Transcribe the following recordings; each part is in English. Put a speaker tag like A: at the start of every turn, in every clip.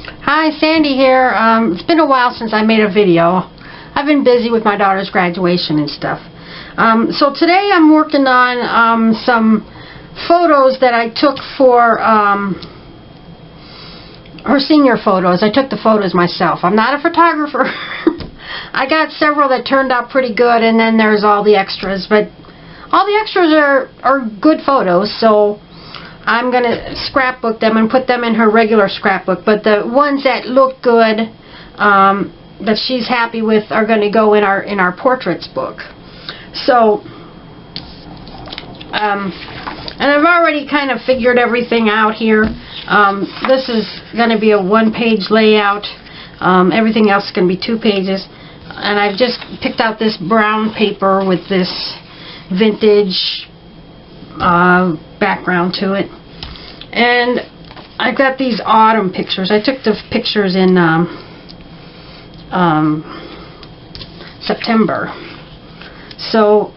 A: Hi, Sandy here. It's been a while since I made a video. I've been busy with my daughter's graduation and stuff. So today I'm working on some photos that I took for her senior photos. I took the photos myself. I'm not a photographer. I got several that turned out pretty good, and then there's all the extras. But all the extras are good photos, so I'm going to scrapbook them and put them in her regular scrapbook. But the ones that look good, that she's happy with, are going to go in our portraits book. So, and I've already kind of figured everything out here. This is going to be a one-page layout. Everything else is going to be 2 pages. And I've just picked out this brown paper with this vintage background to it. And I've got these autumn pictures. I took the pictures in September. So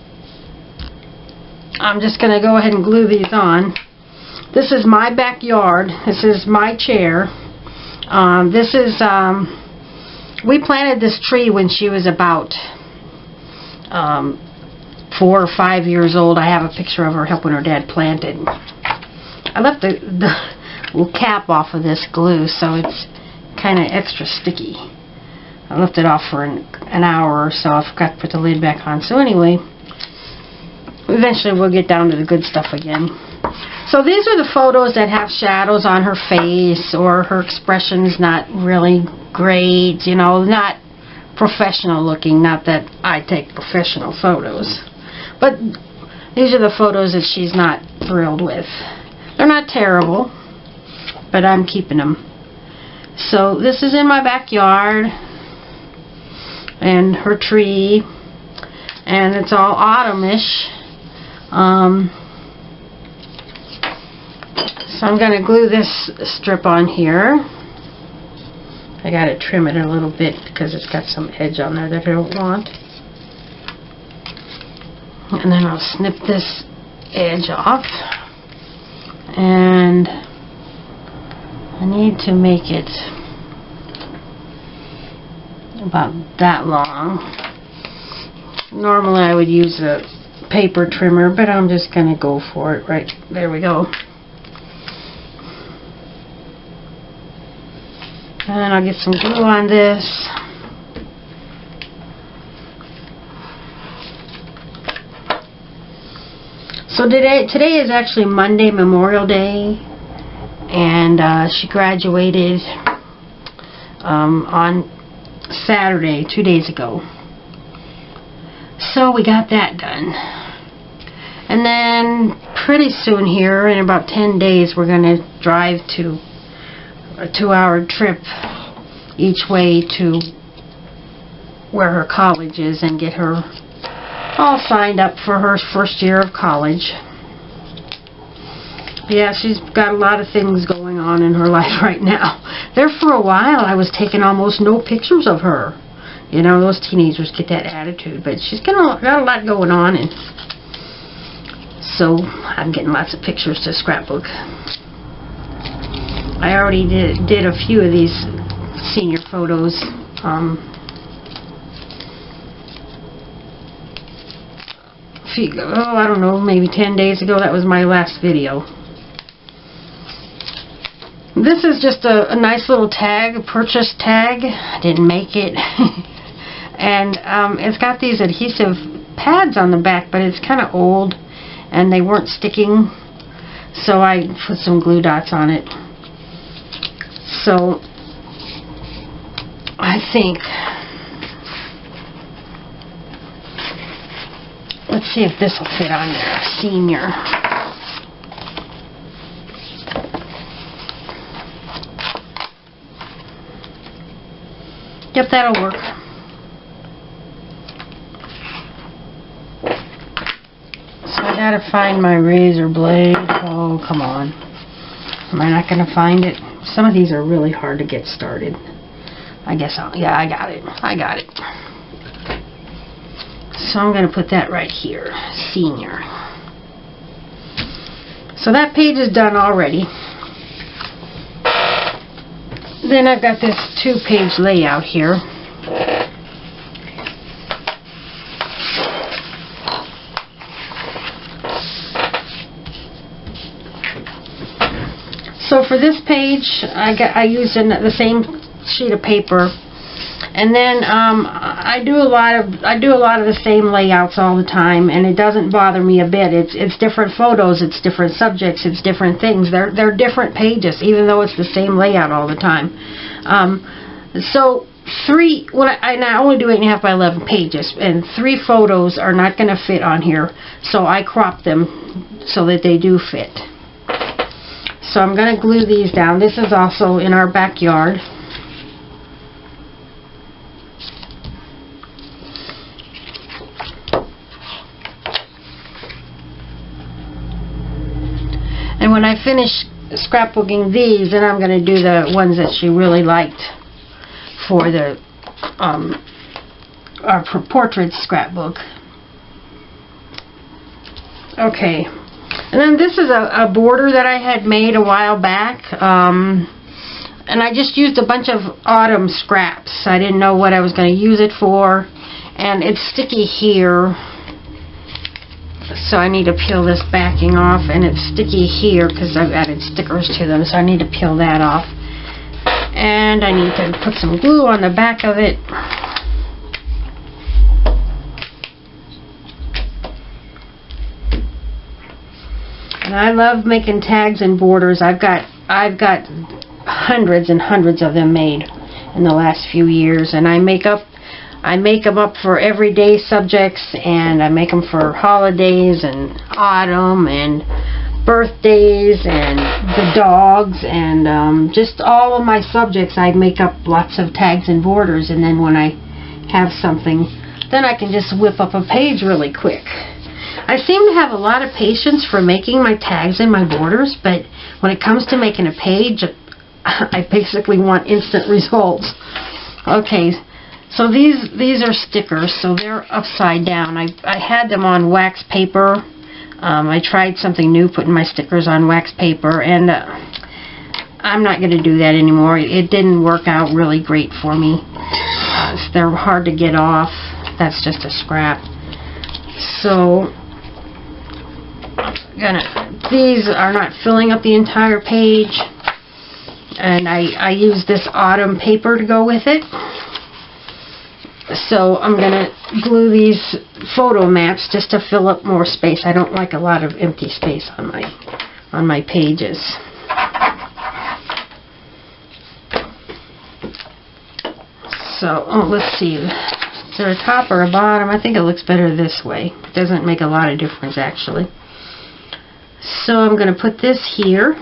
A: I'm just going to go ahead and glue these on. This is my backyard. This is my chair. This is we planted this tree when she was about 4 or 5 years old. I have a picture of her helping her dad plant it. I left the little cap off of this glue, so it's kind of extra sticky. I left it off for an hour or so. I forgot to put the lid back on. So anyway, eventually we'll get down to the good stuff again. So these are the photos that have shadows on her face, or her expression's not really great, you know, not professional looking. Not that I take professional photos, but these are the photos that she's not thrilled with. They're not terrible, but I'm keeping them. So this is in my backyard, and her tree, and it's all autumnish. So I'm going to glue this strip on here. I got to trim it a little bit because it's got some edge on there that I don't want. And then I'll snip this edge off. And I need to make it about that long. Normally I would use a paper trimmer, but I'm just going to go for it. Right, there we go. And I'll get some glue on this. So today is actually Monday, Memorial Day, and she graduated on Saturday, 2 days ago. So we got that done. And then pretty soon here, in about 10 days, we're going to drive to a 2-hour trip each way to where her college is and get her all signed up for her first year of college. Yeah, she's got a lot of things going on in her life right now. There for a while I was taking almost no pictures of her. You know, those teenagers get that attitude, but she's got a lot going on, and so I'm getting lots of pictures to scrapbook. I already did a few of these senior photos. I don't know, maybe 10 days ago. That was my last video. This is just a nice little tag, a purchase tag. I didn't make it. And it's got these adhesive pads on the back, but it's kind of old and they weren't sticking, so I put some glue dots on it. So I think, let's see if this will fit on there. Senior. Yep, that'll work. So I gotta find my razor blade. Oh, come on. Am I not gonna find it? Some of these are really hard to get started. I guess yeah, I got it. I got it. So I'm going to put that right here. Senior. So that page is done already. Then I've got this 2-page layout here. So for this page, I used the same sheet of paper, and then I do a lot of the same layouts all the time, and it doesn't bother me a bit. It's different photos, it's different subjects, it's different things. They're different pages, even though it's the same layout all the time. So I only do 8.5 by 11 pages, and 3 photos are not going to fit on here, so I crop them so that they do fit. So I'm going to glue these down. This is also in our backyard. And when I finish scrapbooking these, then I'm going to do the ones that she really liked for the our portrait scrapbook. Okay. And then this is a border that I had made a while back, and I just used a bunch of autumn scraps. I didn't know what I was going to use it for, and it's sticky here, so I need to peel this backing off, and it's sticky here because I've added stickers to them, so I need to peel that off. And I need to put some glue on the back of it. And I love making tags and borders. I've got hundreds and hundreds of them made in the last few years, and I make them up for everyday subjects, and I make them for holidays and autumn and birthdays and the dogs, and just all of my subjects. I make up lots of tags and borders, and then when I have something, then I can just whip up a page really quick. I seem to have a lot of patience for making my tags and my borders, but when it comes to making a page, I basically want instant results. Okay, so these are stickers, so they're upside down. I had them on wax paper. I tried something new, putting my stickers on wax paper, and I'm not going to do that anymore. It didn't work out really great for me. They're hard to get off. That's just a scrap. So these are not filling up the entire page, and I use this autumn paper to go with it. So I'm going to glue these photo maps just to fill up more space. I don't like a lot of empty space on my pages. So let's see. Is there a top or a bottom? I think it looks better this way. It doesn't make a lot of difference actually. So I'm going to put this here,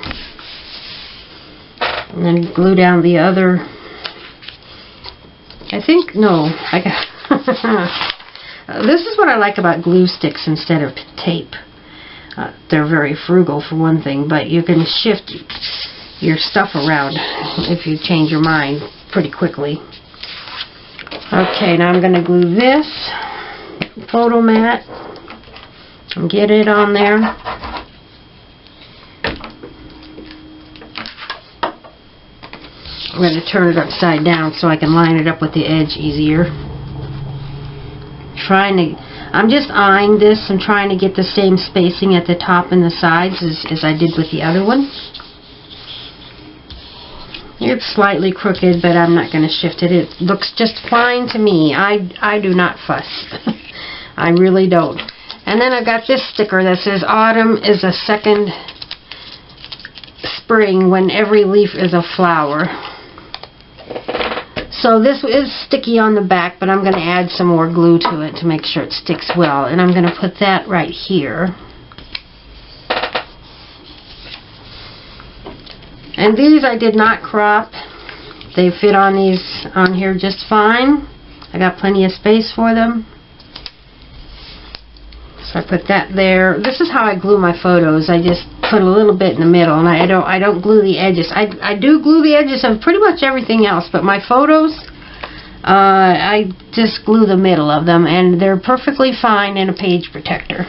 A: and then glue down the other. I think, no, I got this is what I like about glue sticks instead of tape. They're very frugal for one thing, but you can shift your stuff around if you change your mind pretty quickly. Okay, now I'm going to glue this photo mat and get it on there. I'm going to turn it upside down so I can line it up with the edge easier. I'm just eyeing this and trying to get the same spacing at the top and the sides as I did with the other one. It's slightly crooked, but I'm not going to shift it. It looks just fine to me. I do not fuss. I really don't. And then I've got this sticker that says autumn is a second spring when every leaf is a flower. So this is sticky on the back, but I'm going to add some more glue to it to make sure it sticks well. And I'm going to put that right here. And these I did not crop. They fit on here just fine. I got plenty of space for them. So I put that there. This is how I glue my photos. I just put a little bit in the middle, and I don't glue the edges. I do glue the edges of pretty much everything else, but my photos, I just glue the middle of them, and they're perfectly fine in a page protector.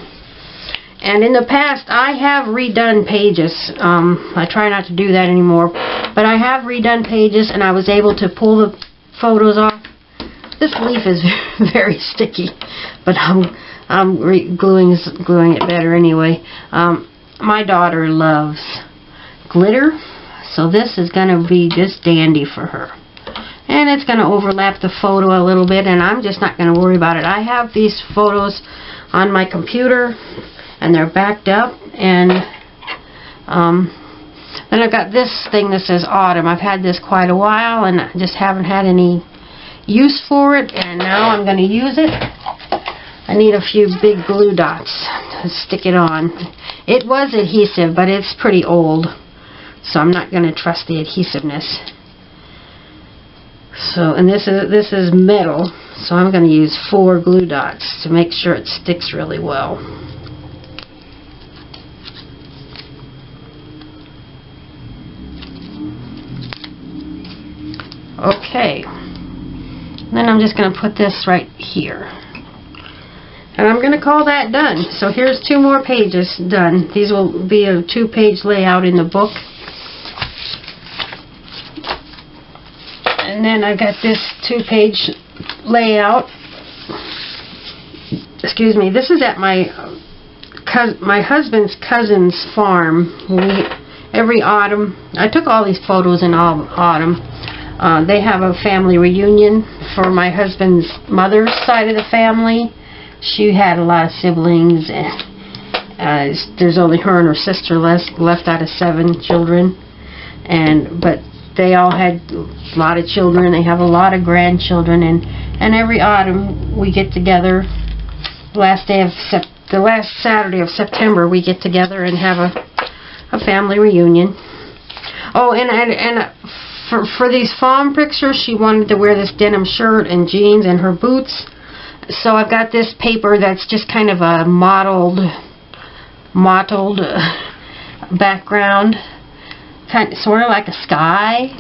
A: And in the past, I have redone pages. I try not to do that anymore. But I have redone pages, and I was able to pull the photos off. This leaf is very sticky, but I'm gluing it better anyway. My daughter loves glitter, so this is going to be just dandy for her. And it's going to overlap the photo a little bit, and I'm just not going to worry about it. I have these photos on my computer, and they're backed up, and then I've got this thing that says autumn. I've had this quite a while, and I just haven't had any use for it, and now I'm going to use it. I need a few big glue dots to stick it on. It was adhesive, but it's pretty old, so I'm not going to trust the adhesiveness. So, and this is metal, so I'm going to use 4 glue dots to make sure it sticks really well. Okay, then I'm just going to put this right here. And I'm going to call that done. So here's 2 more pages done. These will be a 2-page layout in the book. And then I've got this 2-page layout. Excuse me. This is at my husband's cousin's farm. Every autumn, I took all these photos in autumn. They have a family reunion for my husband's mother's side of the family. She had a lot of siblings, and there's only her and her sister left out of 7 children. But they all had a lot of children. They have a lot of grandchildren, and every autumn we get together. The last Saturday of September we get together and have a family reunion. Oh, and for these farm pictures, she wanted to wear this denim shirt and jeans and her boots. So I've got this paper that's just kind of a mottled background, sort of like a sky.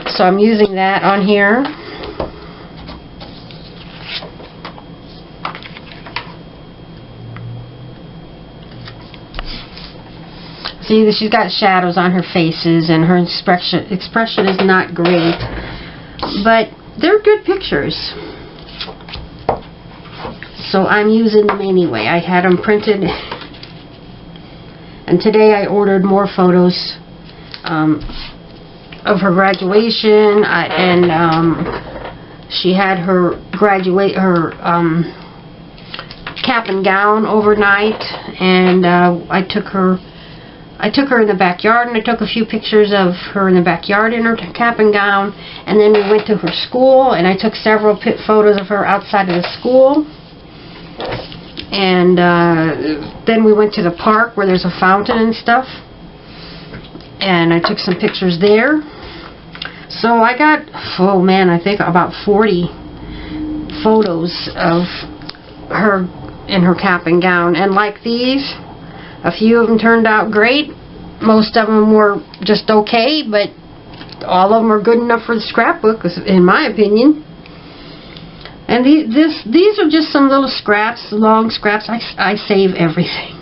A: So I'm using that on here. See, she's got shadows on her faces, and her expression is not great, but they're good pictures. So I'm using them anyway. I had them printed, and today I ordered more photos of her graduation, she had her cap and gown overnight, and I took her in the backyard, and I took a few pictures of her in the backyard in her cap and gown, and then we went to her school, and I took several photos of her outside of the school. And then we went to the park where there's a fountain and stuff, and I took some pictures there. So I got, oh man, I think about 40 photos of her in her cap and gown. And like these, a few of them turned out great. Most of them were just okay, but all of them are good enough for the scrapbook, in my opinion. And these are just some little scraps, long scraps. I save everything.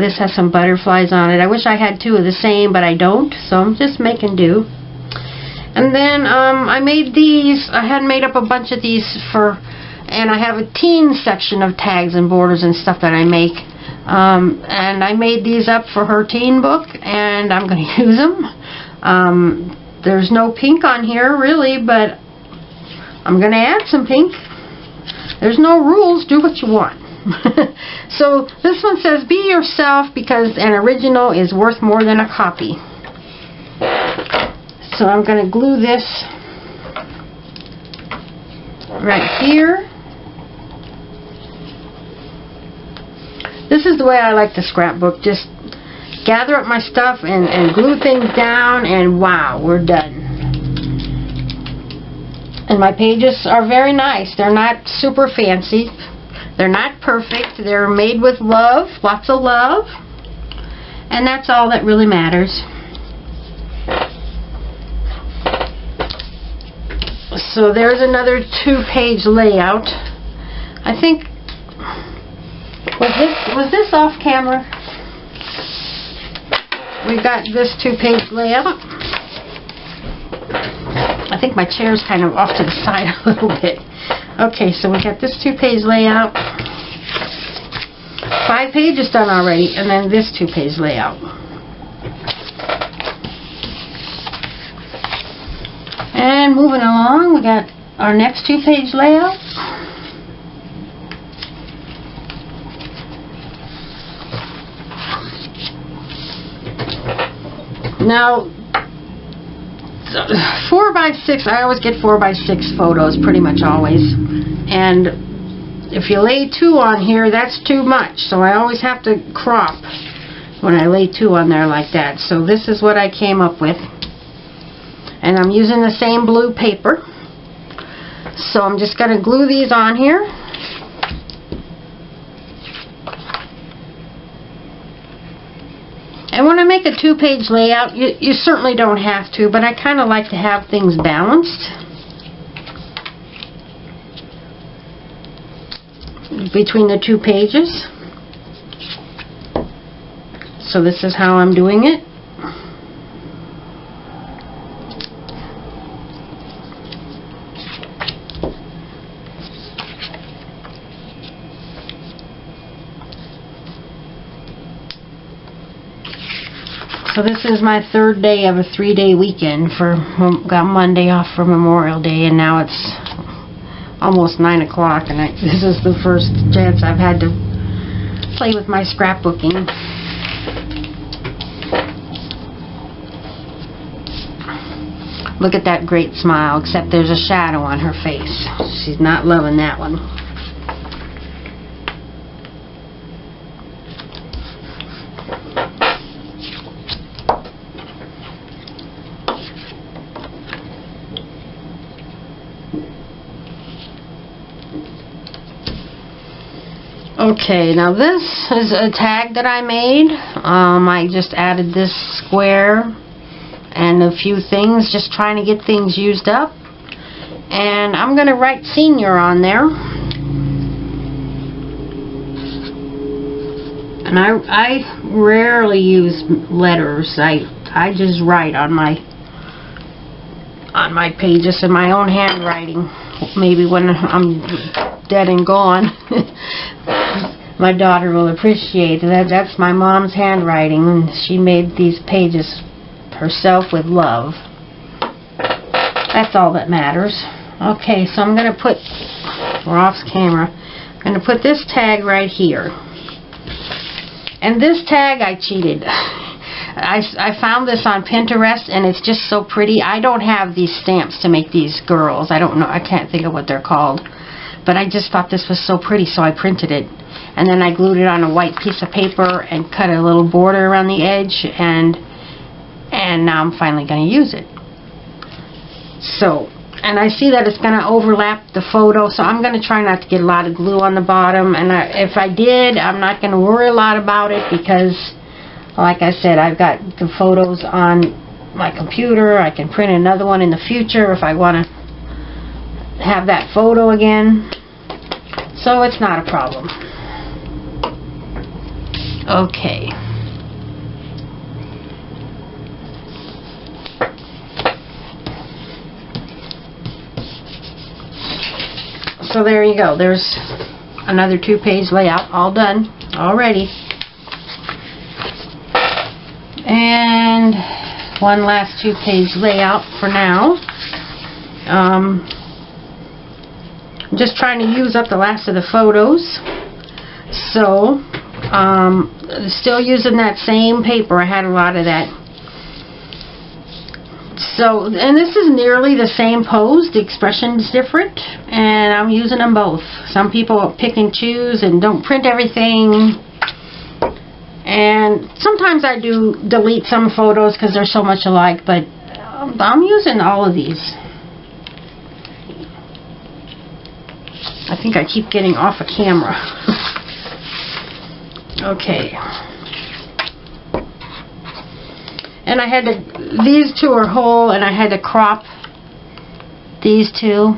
A: This has some butterflies on it. I wish I had 2 of the same, but I don't, so I'm just making do. And then I made these. I had made up a bunch of these and I have a teen section of tags and borders and stuff that I make. And I made these up for her teen book, and I'm going to use them. There's no pink on here, really, but I'm going to add some pink. There's no rules. Do what you want. So this one says, be yourself because an original is worth more than a copy. So I'm going to glue this right here. This is the way I like the scrapbook. Just gather up my stuff and glue things down, and wow, we're done. And my pages are very nice. They're not super fancy. They're not perfect. They're made with love, lots of love. And that's all that really matters. So there's another 2-page layout. I think Was this off camera? We got this 2-page layout. I think my chair's kind of off to the side a little bit. Okay, so we got this 2-page layout. 5 pages done already, and then this 2-page layout. And moving along, we got our next 2-page layout. Now, 4x6, I always get 4x6 photos, pretty much always. And if you lay 2 on here, that's too much. So I always have to crop when I lay 2 on there like that. So this is what I came up with. And I'm using the same blue paper. So I'm just going to glue these on here. And when I make a 2-page layout, you certainly don't have to, but I kind of like to have things balanced between the 2 pages. So this is how I'm doing it. So this is my 3rd day of a 3-day weekend. Got Monday off for Memorial Day, and now it's almost 9 o'clock, and this is the first chance I've had to play with my scrapbooking. Look at that great smile, except there's a shadow on her face. She's not loving that one. Okay, now this is a tag that I made. I just added this square and a few things, just trying to get things used up. And I'm going to write senior on there. And I rarely use letters. I just write on my pages in my own handwriting. Maybe when I'm dead and gone. My daughter will appreciate that. That's my mom's handwriting, and she made these pages herself with love. That's all that matters. Okay, so I'm going to put, we're off camera, I'm going to put this tag right here. And this tag I cheated. I found this on Pinterest, and it's just so pretty. I don't have these stamps to make these girls. I don't know, I can't think of what they're called. But I just thought this was so pretty, so I printed it. And then I glued it on a white piece of paper and cut a little border around the edge, and now I'm finally going to use it. So, and I see that it's going to overlap the photo, so I'm going to try not to get a lot of glue on the bottom. And if I did, I'm not going to worry a lot about it because, like I said, I've got the photos on my computer. I can print another one in the future if I want to have that photo again. So it's not a problem. Okay. So there you go. There's another 2-page layout all done already. And one last 2-page layout for now. I'm just trying to use up the last of the photos. So, still using that same paper. I had a lot of that. So, and this is nearly the same pose. The expression is different, and I'm using them both. Some people pick and choose and don't print everything. And sometimes I do delete some photos because they're so much alike, but I'm using all of these. I think I keep getting off of camera. Okay. And I had to, these two are whole, and I had to crop these two.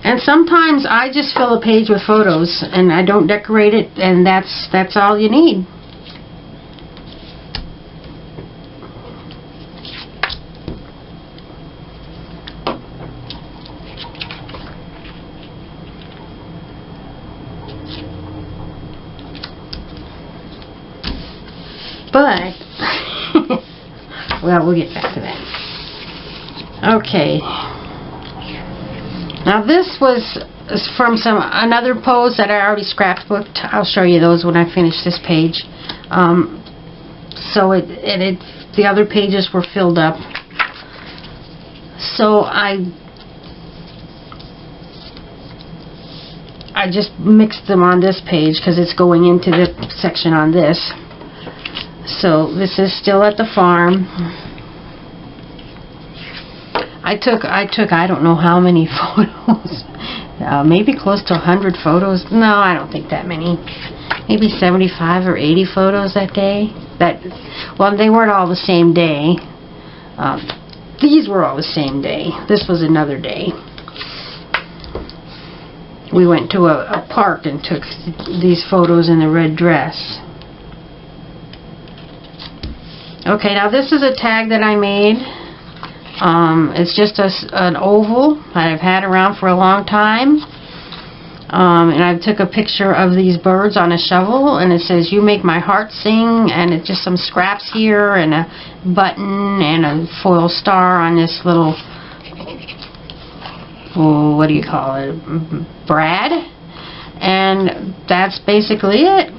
A: And And sometimes I just fill a page with photos and I don't decorate it, and that's all you need. But well, we'll get back to that. Okay. Now this was from another pose that I already scrapbooked. I'll show you those when I finish this page. So the other pages were filled up. So I just mixed them on this page because it's going into the section on this. So this is still at the farm. I took I don't know how many photos, maybe close to 100 photos. No, I don't think that many. Maybe 75 or 80 photos that day. Well, they weren't all the same day. These were all the same day. This was another day. We went to a park and took these photos in the red dress. Okay, now this is a tag that I made. It's just an oval that I've had around for a long time. And I took a picture of these birds on a shovel, and it says, "You make my heart sing," and it's just some scraps here, and a button, and a foil star on this little, oh, what do you call it, brad? And that's basically it.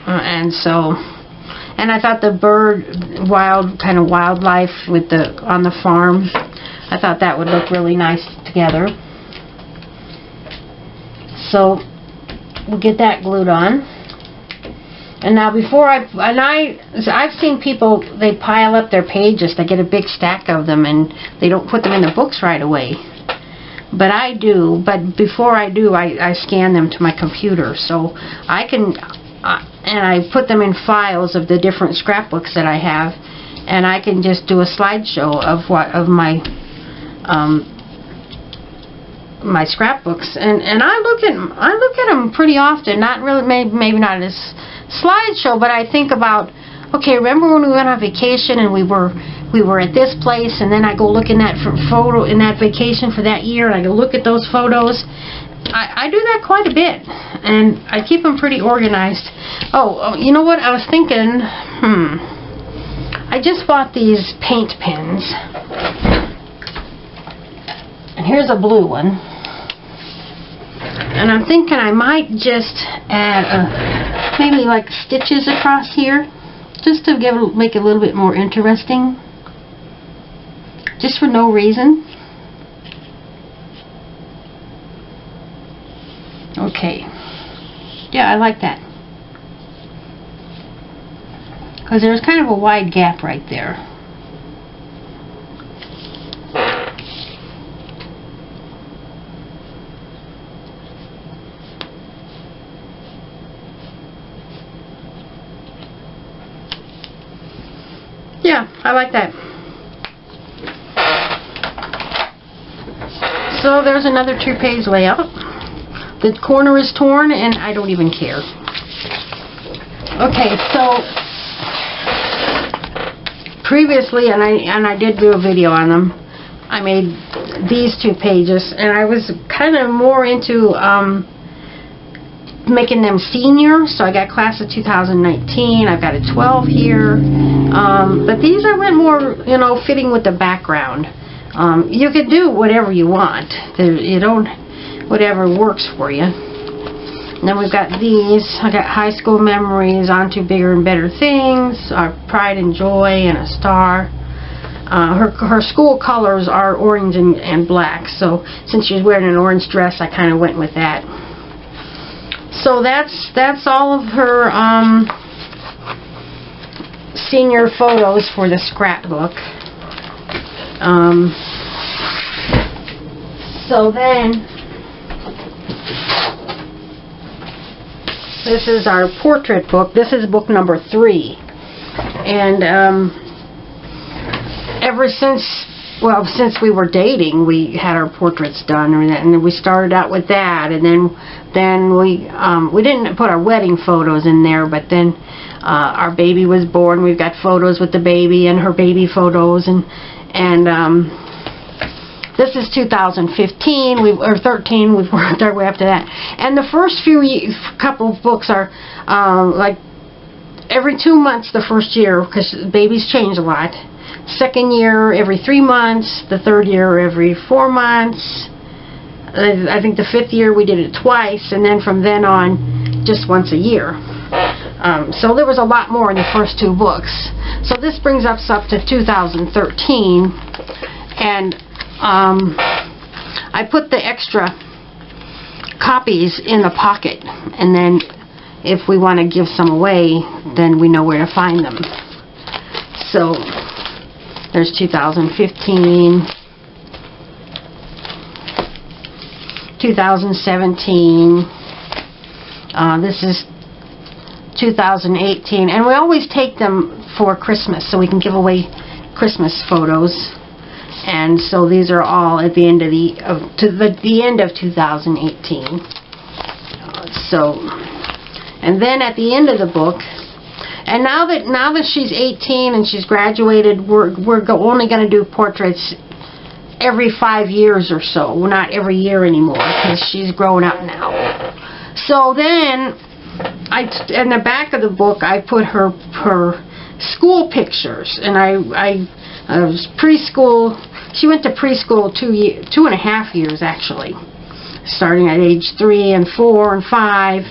A: And I thought the bird, kind of wildlife with on the farm, I thought that would look really nice together. So we'll get that glued on. And now I've seen people, they pile up their pages, they get a big stack of them, and they don't put them in the books right away. But I do. But before I do, I scan them to my computer, so I can. And I put them in files of the different scrapbooks that I have, and I can just do a slideshow of my my scrapbooks, and I look at them pretty often. Not really, maybe not as slideshow, but I think about, okay, remember when we went on vacation and we were at this place, and then I go look in that photo in that vacation for that year, and I go look at those photos. I do that quite a bit, and I keep them pretty organized. Oh, you know what? I was thinking, I just bought these paint pens, and here's a blue one, and I'm thinking I might just add maybe like stitches across here, just to make it a little bit more interesting, just for no reason. Okay, yeah, I like that, because there's kind of a wide gap right there. Yeah, I like that. So there's another 2-page layout. The corner is torn, and I don't even care. Okay, so previously, and I did do a video on them, I made these 2 pages, and I was kind of more into making them senior. So I got class of 2019. I've got a 12 here, but these I went more, fitting with the background. You could do whatever you want. Whatever works for you. And then we've got these. I got high school memories, on to bigger and better things, pride and joy, and a star. Her school colors are orange and black, so since she's wearing an orange dress, I kind of went with that. So that's all of her senior photos for the scrapbook. So then this is our portrait book. This is book number 3, and ever since well, since we were dating, we had our portraits done, and we started out with that, and then we didn't put our wedding photos in there, but then our baby was born. We've got photos with the baby and her baby photos, and this is 2015, or 13. We've worked our way up to that, and the first couple of books are like every 2 months the first year, because babies change a lot. Second year every 3 months, the third year every 4 months. I think the 5th year we did it twice, and then from then on just once a year. So there was a lot more in the first 2 books. So this brings us up to 2013, and I put the extra copies in the pocket, and then if we want to give some away, then we know where to find them. So there's 2015, 2017, this is 2018, and we always take them for Christmas so we can give away Christmas photos. And so these are all at the end of the end of 2018. And then at the end of the book, and now that she's 18 and she's graduated, we're only going to do portraits every 5 years or so. Well, not every year anymore, because she's grown up now. So then, in the back of the book, I put her school pictures, and I was preschool. She went to preschool 2.5 years actually, starting at age 3 and 4 and 5.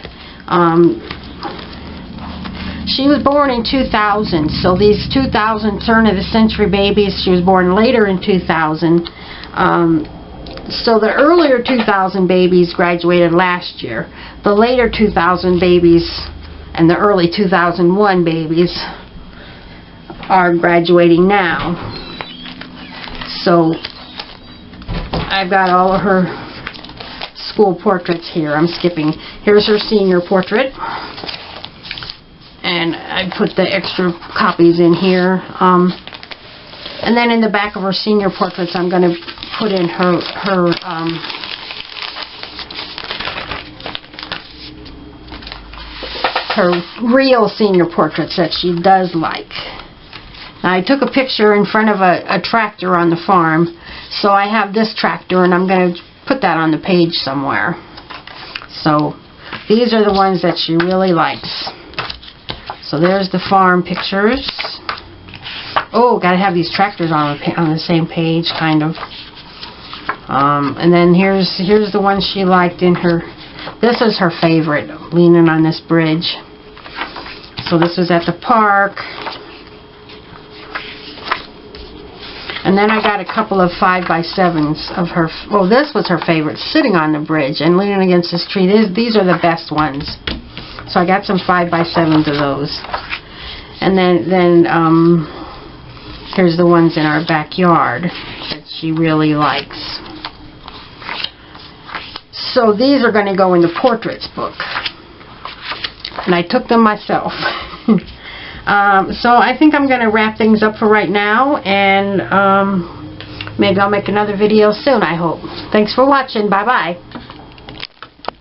A: She was born in 2000, so these 2000 turn of the century babies, she was born later in 2000. So the earlier 2000 babies graduated last year. The later 2000 babies and the early 2001 babies are graduating now. So I've got all of her school portraits here. I'm skipping. Here's her senior portrait. And I put the extra copies in here. And then in the back of her senior portraits, I'm going to put in her real senior portraits that she does like. Now, I took a picture in front of a tractor on the farm, so I have this tractor, and I'm going to put that on the page somewhere. So these are the ones that she really likes. So there's the farm pictures. Oh, gotta have these tractors on the same page, kind of. And then here's the one she liked in her. This is her favorite, leaning on this bridge. So this was at the park. And then I got a couple of 5x7s of her. Well, this was her favorite, sitting on the bridge and leaning against this tree. These are the best ones. So I got some 5x7s of those. And then here's the ones in our backyard that she really likes. So these are going to go in the portraits book. And I took them myself. So I think I'm going to wrap things up for right now, and maybe I'll make another video soon, I hope. Thanks for watching. Bye-bye.